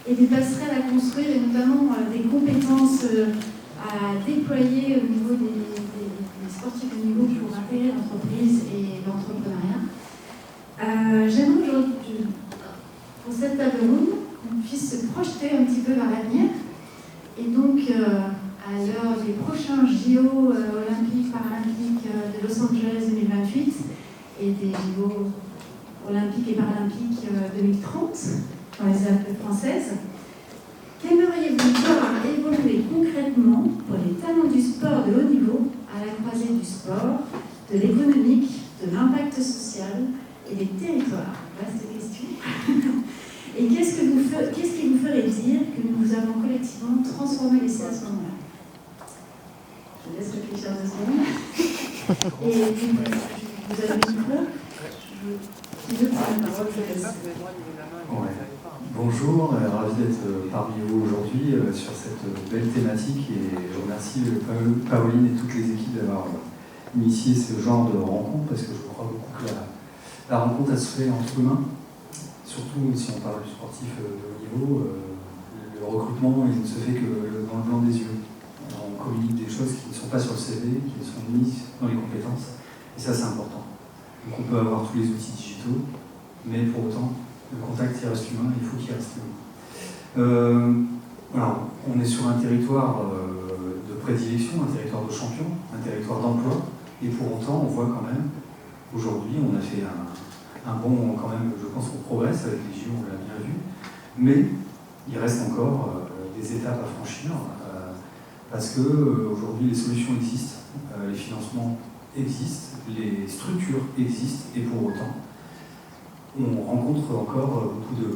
et des passerelles à construire, et notamment des compétences à déployer au niveau des sportifs de niveau pour intégrer l'entreprise et l'entrepreneuriat. J'aimerais aujourd'hui, pour cette table ronde, qu'on puisse se projeter un petit peu vers l'avenir. Et donc, à l'heure des prochains JO olympiques, paralympiques de Los Angeles 2028 et des JO olympiques et paralympiques 2030 dans les Alpes françaises, qu'aimeriez-vous voir évoluer concrètement pour les talents du sport de haut niveau à la croisée du sport, de l'économique, de l'impact social et des territoires? Vaste question. Et qu'est-ce qui vous ferait dire que nous avons collectivement transformé l'essai à ce moment-là? Je laisse réfléchir 2 secondes. Et vous avez le micro? Qui veut prendre la parole? Ouais. Bonjour, ravi d'être parmi vous aujourd'hui sur cette belle thématique et je remercie Pauline et toutes les équipes d'avoir initié ce genre de rencontre parce que je crois beaucoup que la rencontre elle se fait entre humains, surtout si on parle du sportif de haut niveau, le recrutement il ne se fait que dans le blanc des yeux. On communique des choses qui ne sont pas sur le CV, qui sont mises dans les compétences et ça c'est important. Donc on peut avoir tous les outils digitaux, mais pour autant le contact il reste humain, il faut qu'il reste humain. Alors, on est sur un territoire de prédilection, un territoire de champion, un territoire d'emploi, et pour autant on voit quand même, aujourd'hui on a fait un bond quand même, je pense qu'on progresse avec les JO, on l'a bien vu, mais il reste encore des étapes à franchir, parce que aujourd'hui les solutions existent, les financements existent, les structures existent, et pour autant, on rencontre encore beaucoup de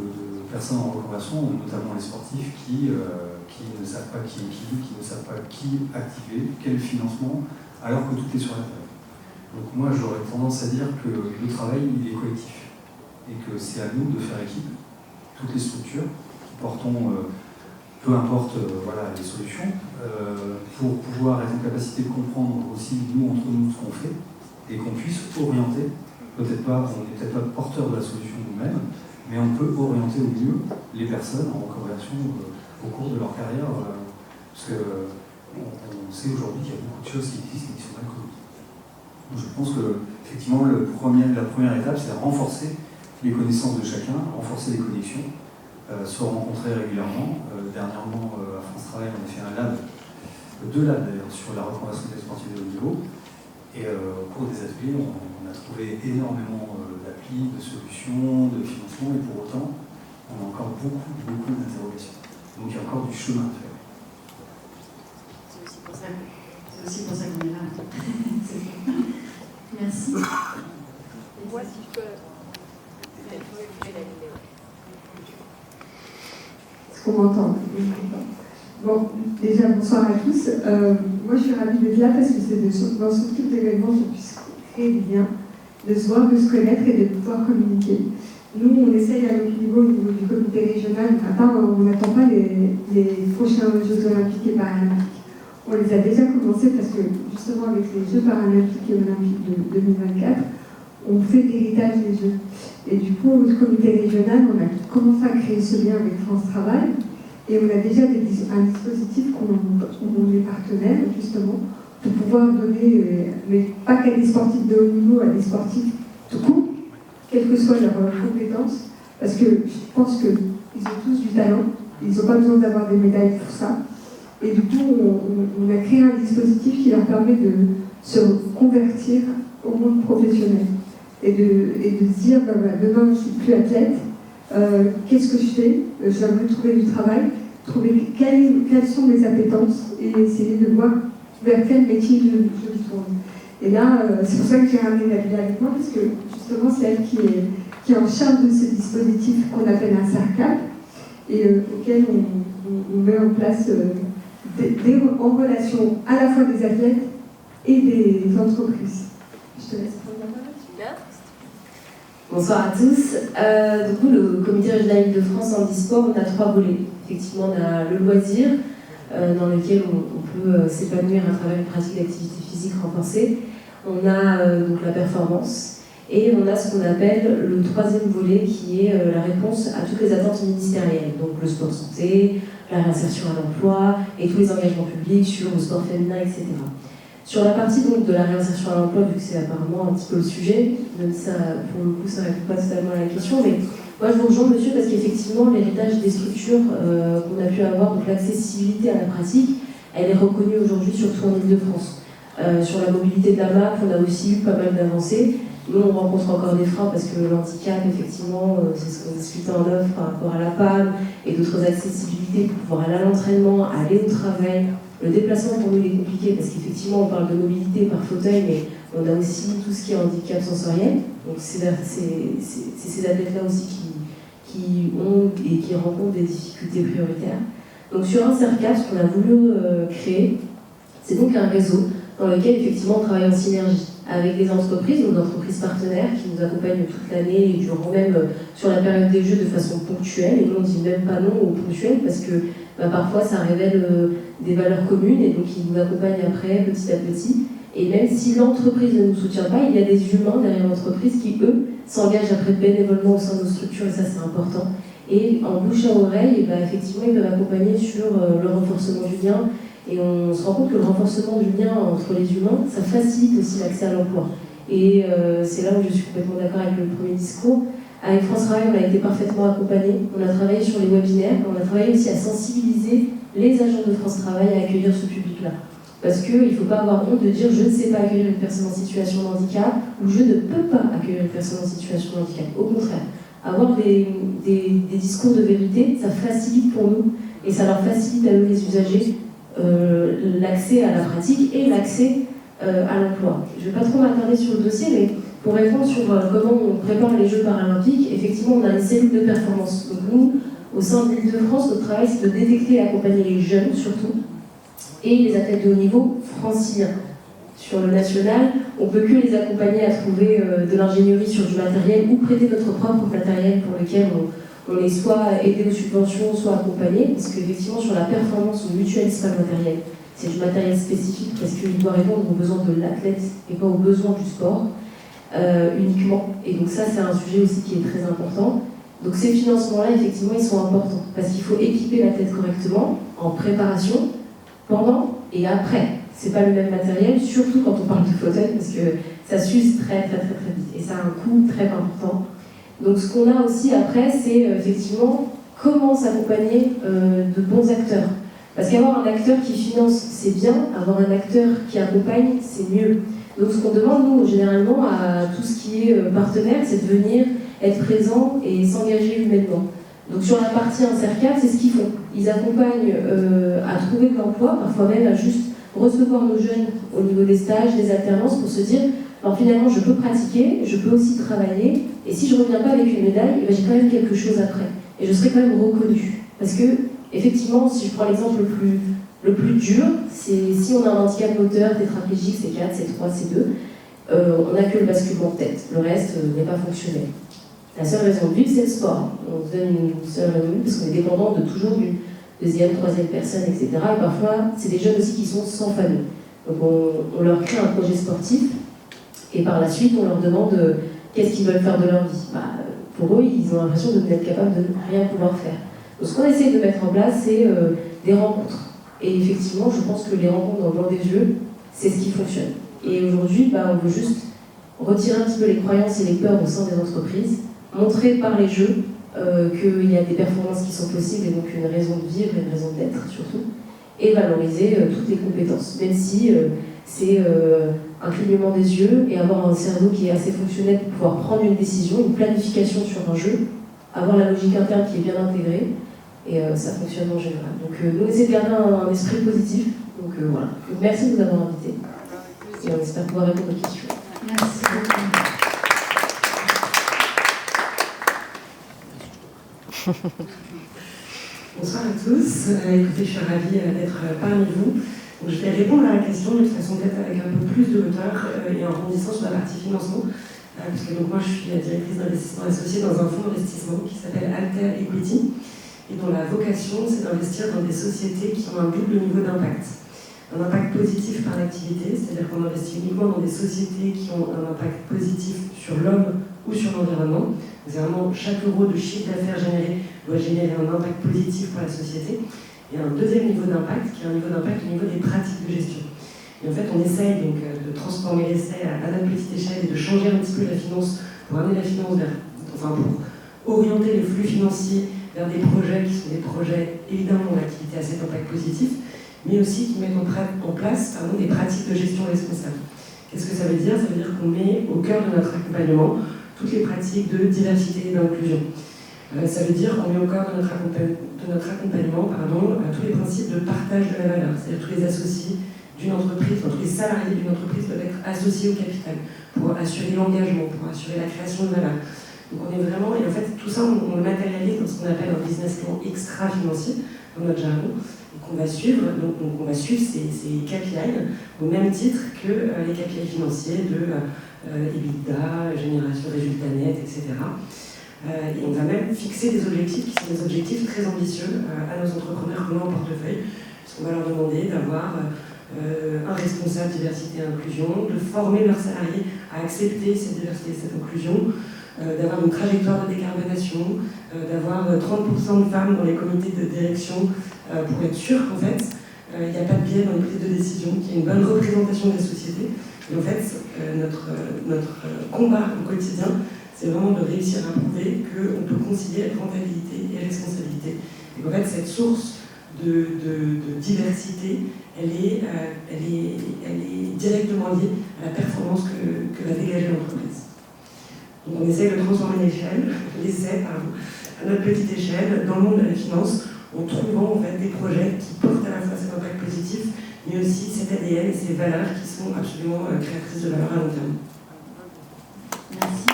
personnes en reconversion, notamment les sportifs, qui ne savent pas qui est qui ne savent pas qui activer, quel financement, alors que tout est sur la table. Donc moi, j'aurais tendance à dire que le travail, il est collectif, et que c'est à nous de faire équipe, toutes les structures, qui portons, peu importe voilà, les solutions, pour pouvoir être en capacité de comprendre aussi, nous, entre nous, ce qu'on fait, et qu'on puisse orienter. Peut-être pas, on n'est peut-être pas porteur de la solution nous-mêmes, mais on peut orienter au mieux les personnes en reconversion au cours de leur carrière, parce qu'on sait aujourd'hui qu'il y a beaucoup de choses qui existent et qui sont mal connues. Donc je pense que effectivement la première étape, c'est de renforcer les connaissances de chacun, renforcer les connexions, se rencontrer régulièrement. Dernièrement, à France Travail, on a fait un lab, 2 labs d'ailleurs, sur la reconversion des sportifs de haut niveau. Et au cours des ateliers, on a trouvé énormément d'applis, de solutions, de financement, et pour autant, on a encore beaucoup d'interrogations. Donc il y a encore du chemin à faire. C'est aussi pour ça qu'on est là. Merci. Moi, si je peux... Est-ce qu'on m'entend? Bon, déjà, bonsoir à tous. Moi, je suis ravie d'être là parce que c'est dans ce type d'événement qu'on puisse créer des liens, de se voir, de se connaître et de pouvoir communiquer. Nous, on essaye à notre niveau, au niveau du comité régional, on n'attend pas les prochains Jeux olympiques et paralympiques. On les a déjà commencés parce que, justement, avec les Jeux paralympiques et olympiques de 2024, on fait l'héritage des Jeux. Et du coup, au comité régional, on a commencé à créer ce lien avec France Travail. Et on a déjà un dispositif qu'on est partenaire, justement, pour pouvoir donner, mais pas qu'à des sportifs de haut niveau, à des sportifs tout court, quelles que soient leurs compétences, parce que je pense qu'ils ont tous du talent, ils n'ont pas besoin d'avoir des médailles pour ça. Et du coup, on a créé un dispositif qui leur permet de se convertir au monde professionnel et de se dire, demain je ne suis plus athlète, qu'est-ce que je fais? J'aimerais trouver du travail, trouver quelles sont mes appétences et essayer de voir vers quel métier je me tourne. Et là, c'est pour ça que j'ai ramené Nadia avec moi, parce que justement, c'est elle qui est en charge de ce dispositif qu'on appelle un CERCAP, et auquel on met en place en relation à la fois des athlètes et des entreprises. Je te laisse prendre la parole. Bonsoir à tous. Du coup, le comité régional Île-de-France handisport, on a 3 volets. Effectivement, on a le loisir, dans lequel on peut s'épanouir à travers une pratique d'activité physique renforcée. On a donc la performance, Et on a ce qu'on appelle le troisième volet qui est la réponse à toutes les attentes ministérielles, donc le sport santé, la réinsertion à l'emploi et tous les engagements publics sur le sport féminin, etc. Sur la partie donc, de la réinsertion à l'emploi, vu que c'est apparemment un petit peu le sujet, même si ça, pour le coup ça ne répond pas totalement à la question, mais moi je vous rejoins monsieur parce qu'effectivement l'héritage des structures qu'on a pu avoir, donc l'accessibilité à la pratique, elle est reconnue aujourd'hui surtout en Ile-de-France. Sur la mobilité de la MAP, on a aussi eu pas mal d'avancées. Nous, on rencontre encore des freins parce que le handicap, effectivement, c'est ce qu'on discutait en œuvre par rapport à la PAM et d'autres accessibilités pour pouvoir aller à l'entraînement, aller au travail. Le déplacement pour nous il est compliqué parce qu'effectivement, on parle de mobilité par fauteuil, mais on a aussi tout ce qui est handicap sensoriel. Donc, c'est ces athlètes-là aussi qui ont et qui rencontrent des difficultés prioritaires. Donc, sur un CERCAP, ce qu'on a voulu créer, c'est donc un réseau dans lequel, effectivement, on travaille en synergie avec des entreprises, donc d'entreprises partenaires qui nous accompagnent toute l'année et durant même sur la période des Jeux de façon ponctuelle. Et nous, on ne dit même pas non au ponctuel parce que parfois, ça révèle des valeurs communes et donc ils nous accompagnent après, petit à petit. Et même si l'entreprise ne nous soutient pas, il y a des humains derrière l'entreprise qui, eux, s'engagent après bénévolement au sein de nos structures et ça, c'est important. Et en bouche à oreille, effectivement, ils peuvent accompagner sur le renforcement du lien. Et on se rend compte que le renforcement du lien entre les humains, ça facilite aussi l'accès à l'emploi. Et c'est là où je suis complètement d'accord avec le premier discours. Avec France Travail, on a été parfaitement accompagnés. On a travaillé sur les webinaires, on a travaillé aussi à sensibiliser les agents de France Travail à accueillir ce public-là. Parce qu'il ne faut pas avoir honte de dire je ne sais pas accueillir une personne en situation de handicap ou je ne peux pas accueillir une personne en situation de handicap. Au contraire, avoir des discours de vérité, ça facilite pour nous et ça leur facilite à eux les usagers l'accès à la pratique et l'accès à l'emploi. Je ne vais pas trop m'attarder sur le dossier, mais pour répondre sur comment on prépare les Jeux paralympiques, effectivement, on a une cellule de performance. Donc nous, au sein de l'Île-de-France, notre travail, c'est de détecter et accompagner les jeunes, surtout, et les athlètes de haut niveau franciliens. Sur le national, on ne peut que les accompagner à trouver de l'ingénierie sur du matériel ou prêter notre propre matériel pour lequel on est soit aidé aux subventions, soit accompagné, parce qu'effectivement, sur la performance, on ne mutualise pas le matériel. C'est du matériel spécifique parce qu'il doit répondre aux besoins de l'athlète et pas aux besoins du sport uniquement. Et donc ça, c'est un sujet aussi qui est très important. Donc ces financements-là, effectivement, ils sont importants parce qu'il faut équiper l'athlète correctement en préparation, pendant et après. C'est pas le même matériel, surtout quand on parle de fauteuil, parce que ça s'use très vite et ça a un coût très important. Donc ce qu'on a aussi après, c'est effectivement comment s'accompagner de bons acteurs. Parce qu'avoir un acteur qui finance, c'est bien, avoir un acteur qui accompagne, c'est mieux. Donc ce qu'on demande, nous, généralement, à tout ce qui est partenaire, c'est de venir être présent et s'engager humainement. Donc sur la partie CERCAP, c'est ce qu'ils font. Ils accompagnent à trouver de l'emploi, parfois même à juste recevoir nos jeunes au niveau des stages, des alternances, pour se dire, alors finalement, je peux pratiquer, je peux aussi travailler, et si je ne reviens pas avec une médaille, j'ai quand même quelque chose après. Et je serai quand même reconnue. Parce que, effectivement, si je prends l'exemple le plus dur, c'est si on a un handicap moteur, tétraplégique, C4, C3, C2, on n'a que le basculement de tête. Le reste n'est pas fonctionnel. La seule raison de vivre, c'est le sport. On se donne une seule raison de vivre parce qu'on est dépendant de toujours d'une deuxième, troisième personne, etc. Et parfois, c'est des jeunes aussi qui sont sans famille. Donc on leur crée un projet sportif et par la suite, on leur demande qu'est-ce qu'ils veulent faire de leur vie. Pour eux, ils ont l'impression de n'être capables de rien pouvoir faire. Donc ce qu'on essaie de mettre en place, c'est des rencontres. Et effectivement, je pense que les rencontres dans le blanc des yeux, c'est ce qui fonctionne. Et aujourd'hui, on veut juste retirer un petit peu les croyances et les peurs au sein des entreprises, montrer par les jeux qu'il y a des performances qui sont possibles et donc une raison de vivre et une raison d'être surtout, et valoriser toutes les compétences, même si c'est un clignement des yeux et avoir un cerveau qui est assez fonctionnel pour pouvoir prendre une décision, une planification sur un jeu, avoir la logique interne qui est bien intégrée, et ça fonctionne en général. Donc nous, on essaie de garder un esprit positif, donc voilà. Donc, merci de nous avoir invités, et on espère pouvoir répondre aux questions. Merci beaucoup. Bonsoir à tous. Écoutez, je suis ravie d'être parmi vous. Donc, je vais répondre à la question de toute façon peut-être avec un peu plus de hauteur et en rebondissant sur la partie financement. Parce que donc, moi, je suis directrice d'investissement associée dans un fonds d'investissement qui s'appelle Alter Equity et dont la vocation, c'est d'investir dans des sociétés qui ont un double niveau d'impact. un impact positif par l'activité, c'est-à-dire qu'on investit uniquement dans des sociétés qui ont un impact positif sur l'homme ou sur l'environnement. C'est vraiment chaque euro de chiffre d'affaires généré doit générer un impact positif pour la société. Et un deuxième niveau d'impact, qui est un niveau d'impact au niveau des pratiques de gestion. Et en fait, on essaye donc de transformer l'essai à notre petite échelle et de changer un petit peu la finance, pour amener la finance pour orienter les flux financiers vers des projets qui sont des projets évidemment dont l'activité a cet impact positif, mais aussi qui mettent en place des pratiques de gestion responsable. Qu'est-ce que ça veut dire? Ça veut dire qu'on met au cœur de notre accompagnement toutes les pratiques de diversité et d'inclusion. Ça veut dire qu'on met au cœur de notre accompagnement tous les principes de partage de la valeur, c'est-à-dire tous les associés d'une entreprise, tous les salariés d'une entreprise doivent être associés au capital pour assurer l'engagement, pour assurer la création de valeur. Donc on est vraiment, et en fait tout ça on le matérialise dans ce qu'on appelle un business plan extra-financier dans notre jargon, et qu'on va suivre, donc on va suivre ces KPI au même titre que les KPI financiers de EBITDA, génération de résultats nets, etc. Et on va même fixer des objectifs qui sont des objectifs très ambitieux à nos entrepreneurs qu'on a en portefeuille, puisqu'on va leur demander d'avoir un responsable diversité et inclusion, de former leurs salariés à accepter cette diversité et cette inclusion, d'avoir une trajectoire de décarbonation, d'avoir 30% de femmes dans les comités de direction pour être sûr qu'en fait, il n'y a pas de biais dans les prises de décision, qu'il y a une bonne représentation de la société. Et en fait, notre combat au quotidien, c'est vraiment de réussir à prouver qu'on peut concilier rentabilité et responsabilité. Et qu'en fait, cette source de diversité, elle est directement liée à la performance que va dégager l'entreprise. Donc on essaie de transformer l'essai à notre petite échelle, dans le monde de la finance, en trouvant en fait des projets qui portent à la fois cet impact positif, mais aussi cet ADN et ces valeurs qui sont absolument créatrices de valeur à long terme. Merci.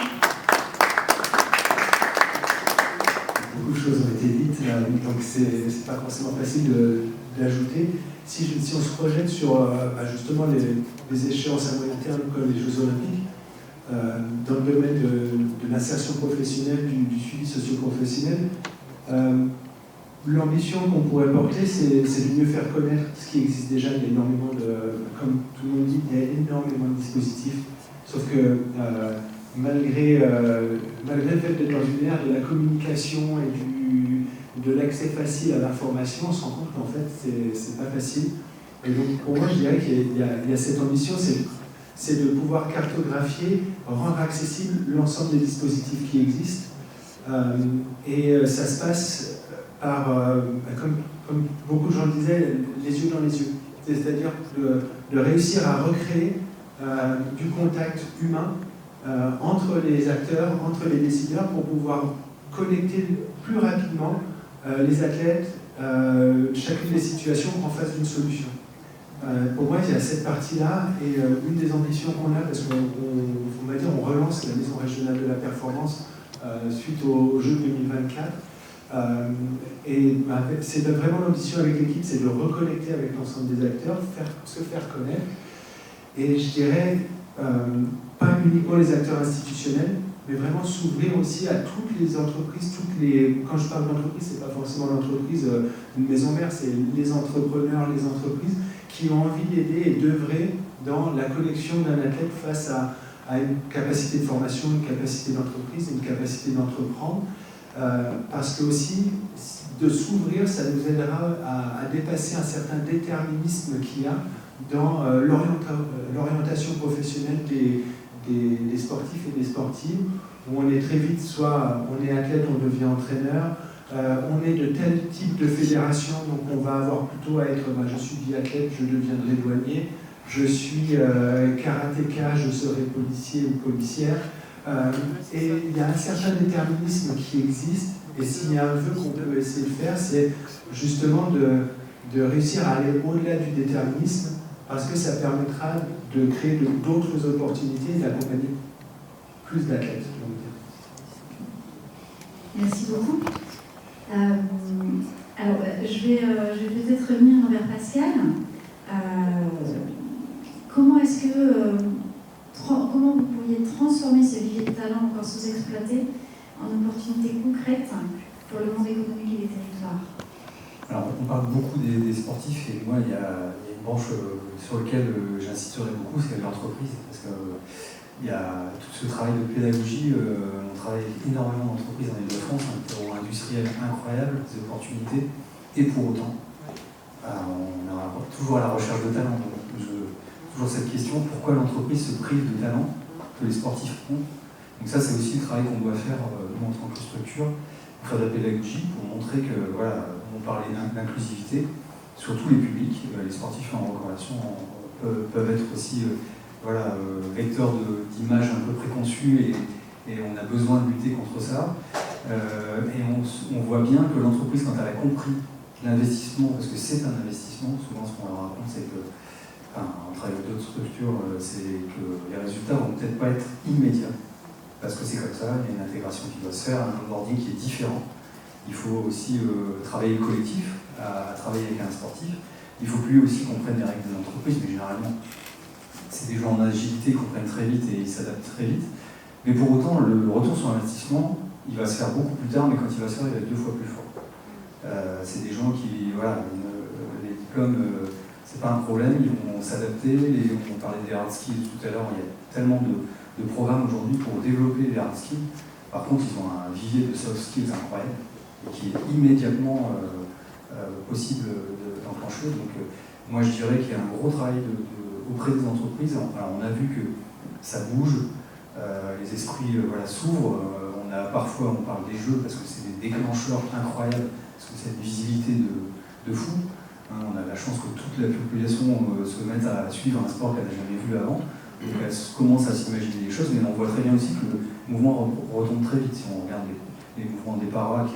Beaucoup de choses ont été dites, donc c'est pas forcément facile d'ajouter. Si on se projette sur justement les échéances à moyen terme comme les Jeux Olympiques, dans le domaine de l'insertion professionnelle, du suivi socio-professionnel, l'ambition qu'on pourrait porter, c'est de mieux faire connaître ce qui existe déjà. Il y a énormément comme tout le monde dit, il y a énormément de dispositifs, sauf que malgré le fait d'être dans une ère de la communication et de l'accès facile à l'information, on se rend compte qu'en fait, c'est pas facile. Et donc, pour moi, je dirais qu'il y a cette ambition, c'est de pouvoir cartographier, rendre accessible l'ensemble des dispositifs qui existent. Et ça se passe par, comme beaucoup de gens le disaient, les yeux dans les yeux. C'est-à-dire de réussir à recréer du contact humain entre les acteurs, entre les décideurs, pour pouvoir connecter plus rapidement les athlètes, chacune des situations en face d'une solution. Pour moi, il y a cette partie-là, et une des ambitions qu'on a, parce qu'on va dire on relance la Maison régionale de la performance suite aux Jeux 2024, c'est vraiment l'ambition avec l'équipe, c'est de reconnecter avec l'ensemble des acteurs, se faire connaître, et je dirais pas uniquement les acteurs institutionnels, mais vraiment s'ouvrir aussi à toutes les entreprises, quand je parle d'entreprise, c'est pas forcément l'entreprise, une maison mère, c'est les entrepreneurs, les entreprises qui ont envie d'aider et d'œuvrer dans la connexion d'un athlète face à une capacité de formation, une capacité d'entreprise, une capacité d'entreprendre, parce que aussi, de s'ouvrir, ça nous aidera à dépasser un certain déterminisme qu'il y a dans l'orientation professionnelle des sportifs et des sportives, où on est très vite, soit on est athlète, on devient entraîneur, on est de tel type de fédération, donc on va avoir plutôt à être, je suis biathlète, je deviendrai douanier, je suis karatéka, je serai policier ou policière, et il y a un certain déterminisme qui existe, et s'il y a un vœu qu'on peut essayer de faire, c'est justement de réussir à aller au-delà du déterminisme, parce que ça permettra de créer d'autres opportunités et d'accompagner plus d'athlètes. Merci beaucoup. Alors, je vais peut-être revenir vers Pascal. Comment vous pourriez transformer ce vivier de talent encore sous-exploité en opportunités concrètes pour le monde économique et les territoires? Alors, on parle beaucoup des sportifs, et moi, il y a une branche sur laquelle j'insisterai beaucoup, c'est l'entreprise, parce qu'il y a tout ce travail de pédagogie. On travaille avec énormément d'entreprises en Ile-de-France, un terreau industriel incroyable, des opportunités, et pour autant, on est toujours à la recherche de talent. Donc, toujours cette question, pourquoi l'entreprise se prive de talent que les sportifs ont? Donc ça, c'est aussi le travail qu'on doit faire, nous, en tant que structure, pour faire de la pédagogie, pour montrer que, voilà, on parlait d'inclusivité sur tous les publics. Les sportifs en reconversion peuvent être aussi vecteurs d'images un peu préconçues, et on a besoin de lutter contre ça. Et on voit bien que l'entreprise, quand elle a compris l'investissement, parce que c'est un investissement, souvent ce qu'on leur raconte, c'est que, on travaille avec d'autres structures, c'est que les résultats vont peut-être pas être immédiats, parce que c'est comme ça, il y a une intégration qui doit se faire, un onboarding qui est différent. Il faut aussi travailler le collectif, à travailler avec un sportif. Il faut que lui aussi comprenne les règles de l'entreprise, mais généralement, c'est des gens en agilité qui comprennent très vite et ils s'adaptent très vite. Mais pour autant, le retour sur investissement, il va se faire beaucoup plus tard, mais quand il va se faire, il va être 2 fois plus fort. C'est des gens qui, les diplômes, c'est pas un problème, ils vont s'adapter. Et on parlait des hard skills tout à l'heure, il y a tellement de programmes aujourd'hui pour développer les hard skills. Par contre, ils ont un vivier de soft skills incroyable, et qui est immédiatement possible d'enclencher. Donc, moi, je dirais qu'il y a un gros travail auprès des entreprises. Alors, on a vu que ça bouge, les esprits s'ouvrent. Parfois, on parle des jeux parce que c'est des déclencheurs incroyables, parce que c'est une visibilité de fou. On a la chance que toute la population se mette à suivre un sport qu'elle n'a jamais vu avant. Donc elle commence à s'imaginer des choses, mais on voit très bien aussi que le mouvement retombe très vite. Si on regarde les mouvements des paras,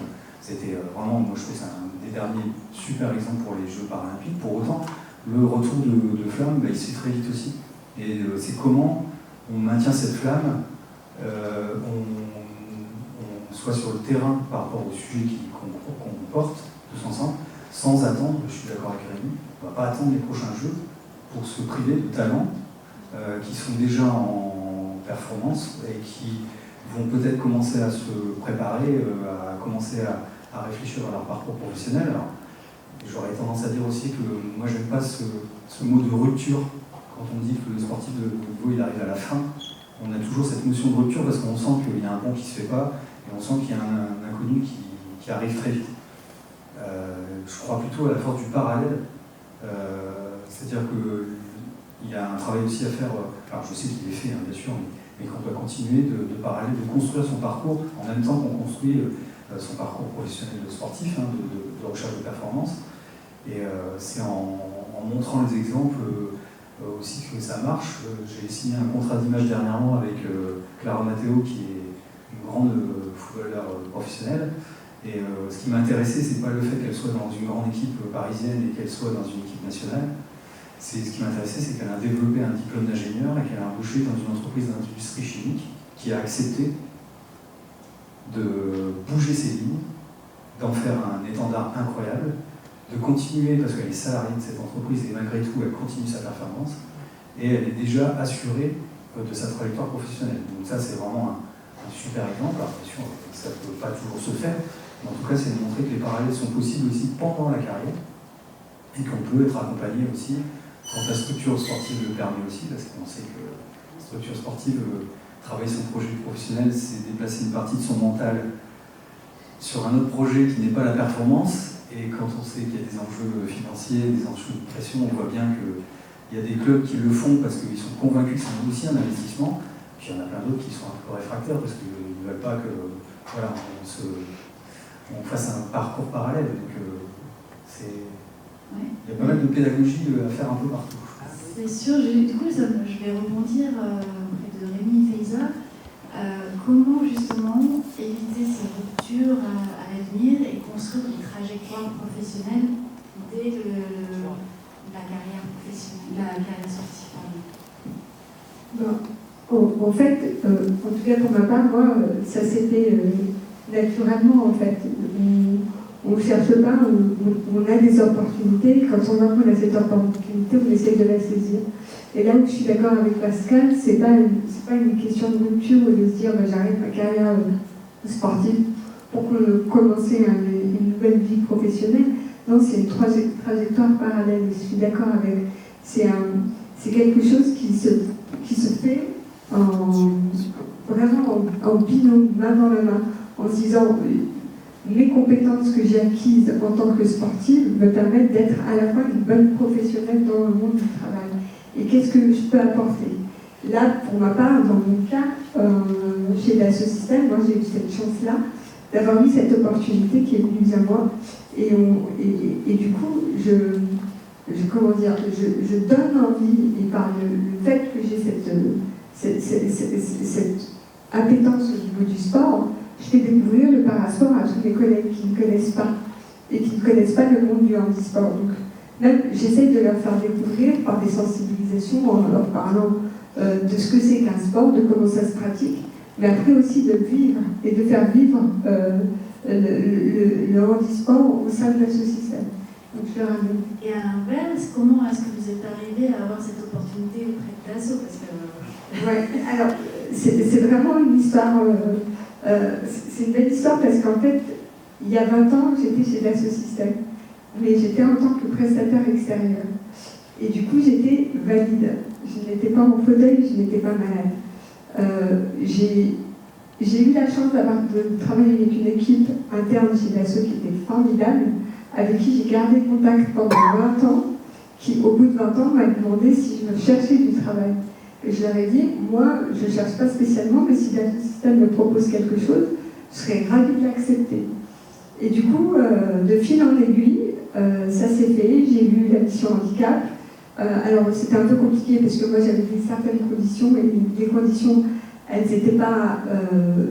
c'était vraiment, moi je trouve que c'est un des derniers super exemples pour les Jeux paralympiques. Pour autant, le retour de flamme, il se fait très vite aussi. Et c'est comment on maintient cette flamme, on soit sur le terrain par rapport au sujet qu'on porte tous ensemble, sans attendre, je suis d'accord avec Rémi, on ne va pas attendre les prochains Jeux pour se priver de talents qui sont déjà en performance et qui vont peut-être commencer à se préparer, à commencer à réfléchir à leur parcours professionnel. Alors, j'aurais tendance à dire aussi que moi j'aime pas ce mot de rupture. Quand on dit que le sportif de niveau il arrive à la fin, on a toujours cette notion de rupture parce qu'on sent qu'il y a un pont qui ne se fait pas et on sent qu'il y a un inconnu qui arrive très vite. Je crois plutôt à la force du parallèle, c'est-à-dire qu'il y a un travail aussi à faire, alors je sais qu'il est fait bien sûr, mais qu'on doit continuer de parallèle, de construire son parcours en même temps qu'on construit son parcours professionnel de sportif, de recherche de performance. Et c'est en montrant les exemples aussi que ça marche. J'ai signé un contrat d'image dernièrement avec Clara Matteo, qui est une grande footballeur professionnelle. Et ce qui m'intéressait, c'est pas le fait qu'elle soit dans une grande équipe parisienne et qu'elle soit dans une équipe nationale. Ce qui m'intéressait, c'est qu'elle a développé un diplôme d'ingénieur et qu'elle a embauché dans une entreprise d'industrie chimique qui a accepté de bouger ses lignes, d'en faire un étendard incroyable, de continuer, parce qu'elle est salariée de cette entreprise et malgré tout, elle continue sa performance et elle est déjà assurée de sa trajectoire professionnelle. Donc ça, c'est vraiment un super exemple. Alors, bien sûr, ça ne peut pas toujours se faire, mais en tout cas, c'est de montrer que les parallèles sont possibles aussi pendant la carrière et qu'on peut être accompagné aussi quand la structure sportive le permet aussi, parce qu'on sait que la structure sportive, travailler son projet professionnel, c'est déplacer une partie de son mental sur un autre projet qui n'est pas la performance. Et quand on sait qu'il y a des enjeux financiers, des enjeux de pression, on voit bien qu'il y a des clubs qui le font parce qu'ils sont convaincus que c'est aussi un investissement. Puis il y en a plein d'autres qui sont un peu réfractaires parce qu'ils ne veulent pas que on fasse un parcours parallèle. Donc il y a pas mal de pédagogie à faire un peu partout. C'est sûr, du coup je vais rebondir auprès de Rémi Feiza. Comment justement éviter ces ruptures à l'avenir et construire des trajectoires professionnelles dès la carrière professionnelle, la carrière sportive? En fait, en tout cas pour ma part, moi, ça s'est fait naturellement en fait. On ne cherche pas, on a des opportunités. Quand on a cette opportunité, on essaie de la saisir. Et là où je suis d'accord avec Pascal, c'est pas une question de rupture ou de se dire j'arrête ma carrière sportive pour commencer une nouvelle vie professionnelle. Non, c'est une trajectoire parallèle. Je suis d'accord avec C'est quelque chose qui se fait vraiment en binôme, main dans la main, en se disant les compétences que j'ai acquises en tant que sportive me permettent d'être à la fois une bonne professionnelle dans le monde du travail. Et qu'est-ce que je peux apporter? Là, pour ma part, dans mon cas, chez Dassault Systèmes, moi j'ai eu cette chance-là d'avoir eu cette opportunité qui est venue à moi. Et du coup, je donne envie, et par le fait que j'ai cette appétence au niveau du sport, je fais découvrir le parasport à tous mes collègues qui ne connaissent pas et qui ne connaissent pas le monde du handisport. Donc, même j'essaie de leur faire découvrir par des sensibilisations, en leur parlant de ce que c'est qu'un sport, de comment ça se pratique, mais après aussi de vivre et de faire vivre le handisport au sein de Dassault Systèmes. Donc, je leur amène. Et à l'inverse, comment est-ce que vous êtes arrivé à avoir cette opportunité auprès de Dassault? Parce que... Ouais, alors, c'est vraiment une histoire... c'est une belle histoire parce qu'en fait, il y a 20 ans, j'étais chez Dassault Systèmes, mais j'étais en tant que prestataire extérieur. Et du coup, j'étais valide. Je n'étais pas en fauteuil, je n'étais pas malade. J'ai eu la chance de travailler avec une équipe interne chez Dassault qui était formidable, avec qui j'ai gardé contact pendant 20 ans, qui, au bout de 20 ans, m'a demandé si je me cherchais du travail. Et je leur ai dit, moi, je ne cherche pas spécialement, mais si Dassault Systèmes me propose quelque chose, je serais ravie de l'accepter. Et du coup, de fil en aiguille, ça s'est fait. J'ai eu la mission handicap. Alors, c'était un peu compliqué parce que moi, j'avais des certaines conditions et les conditions, elles n'étaient pas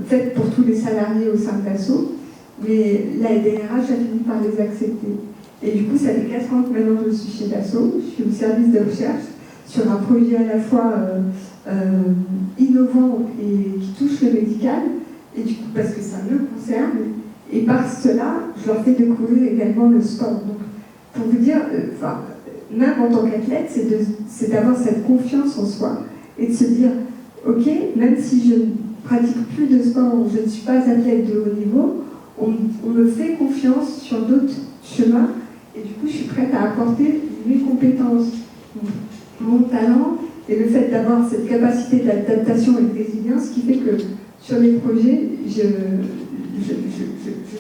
faites pour tous les salariés au sein de Dassault. Mais la DRH a fini par les accepter. Et du coup, ça fait 4 ans que maintenant je suis chez Dassault. Je suis au service de recherche sur un projet à la fois innovant et qui touche le médical, et du coup, parce que ça me concerne, et par cela, je leur fais découvrir également le sport. Donc, pour vous dire, même en tant qu'athlète, c'est d'avoir cette confiance en soi et de se dire, ok, même si je ne pratique plus de sport, je ne suis pas athlète de haut niveau, on me fait confiance sur d'autres chemins, et du coup, je suis prête à apporter mes compétences, mon talent, et le fait d'avoir cette capacité d'adaptation et de résilience qui fait que sur les projets, je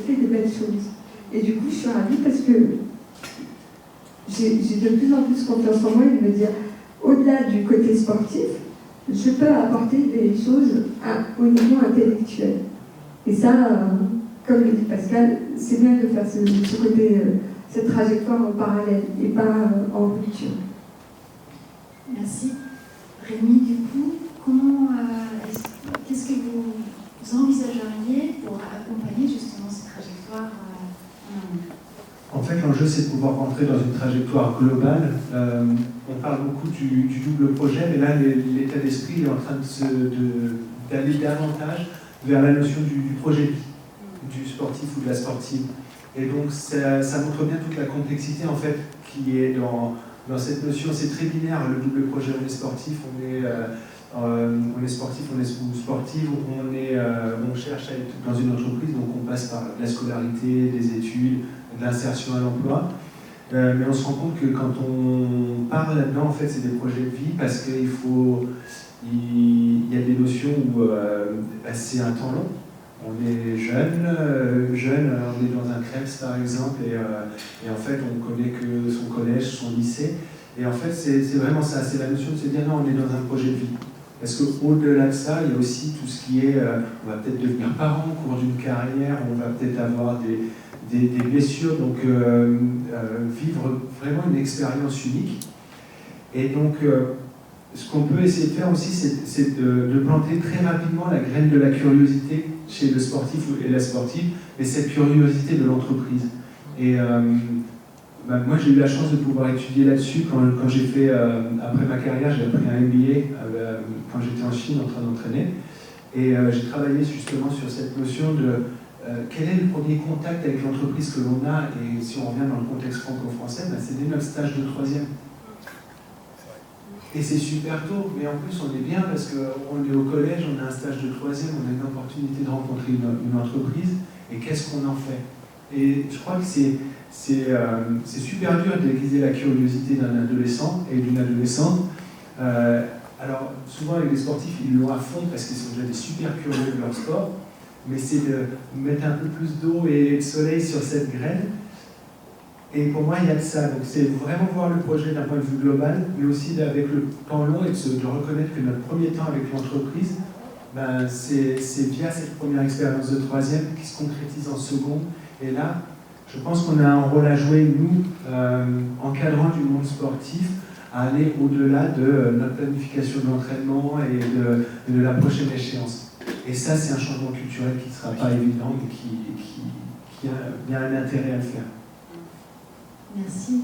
fais des belles choses. Et du coup, je suis ravie parce que j'ai de plus en plus confiance en moi et de me dire, au-delà du côté sportif, je peux apporter des choses au niveau intellectuel. Et ça, comme le dit Pascal, c'est bien de faire ce côté, cette trajectoire en parallèle et pas en rupture. Merci. Rémi, du coup, qu'est-ce que vous envisageriez pour accompagner justement cette trajectoire En fait, l'enjeu, c'est de pouvoir rentrer dans une trajectoire globale. On parle beaucoup du double projet, mais là, l'état d'esprit est en train d'aller davantage vers la notion du projet de vie, du sportif ou de la sportive. Et donc, ça montre bien toute la complexité, en fait, qui est dans cette notion. C'est très binaire, le double projet. On est sportif, on est sportif, on est sportive, on cherche à être dans une entreprise, donc on passe par la scolarité, des études, de l'insertion à l'emploi. Mais on se rend compte que quand on part là-dedans, en fait, c'est des projets de vie parce qu'il y a des notions où c'est un temps long. On est jeune, on est dans un CREPS par exemple, et en fait on connaît que son collège, son lycée. Et en fait c'est vraiment ça, c'est la notion de se dire non, on est dans un projet de vie. Parce qu'au-delà de ça, il y a aussi tout ce qui est, on va peut-être devenir parent au cours d'une carrière, on va peut-être avoir des blessures, donc vivre vraiment une expérience unique. Et donc, ce qu'on peut essayer de faire aussi, c'est de planter très rapidement la graine de la curiosité chez le sportif et la sportive, mais cette curiosité de l'entreprise. Et moi, j'ai eu la chance de pouvoir étudier là-dessus quand j'ai fait, après ma carrière, j'ai appris un MBA quand j'étais en Chine en train d'entraîner. Et j'ai travaillé justement sur cette notion de quel est le premier contact avec l'entreprise que l'on a. Et si on revient dans le contexte franco-français, c'est dès notre stage de 3e. Et c'est super tôt, mais en plus on est bien parce qu'on est au collège, on a un stage de 3e, on a une opportunité de rencontrer une entreprise, et qu'est-ce qu'on en fait? Et je crois que c'est super dur d'aiguiser la curiosité d'un adolescent et d'une adolescente. Alors, souvent, avec les sportifs, ils l'ont à fond parce qu'ils sont déjà des super curieux de leur sport, mais c'est de mettre un peu plus d'eau et de soleil sur cette graine. Et pour moi, il y a de ça. Donc, c'est vraiment voir le projet d'un point de vue global, mais aussi avec le temps long et de reconnaître que notre premier temps avec l'entreprise, ben, c'est via cette première expérience de troisième qui se concrétise en seconde. Et là, je pense qu'on a un rôle à jouer, nous, encadrant du monde sportif, à aller au-delà de notre planification de l'entraînement et de la prochaine échéance. Et ça, c'est un changement culturel qui ne sera pas évident, mais qui a bien un intérêt à le faire. Merci.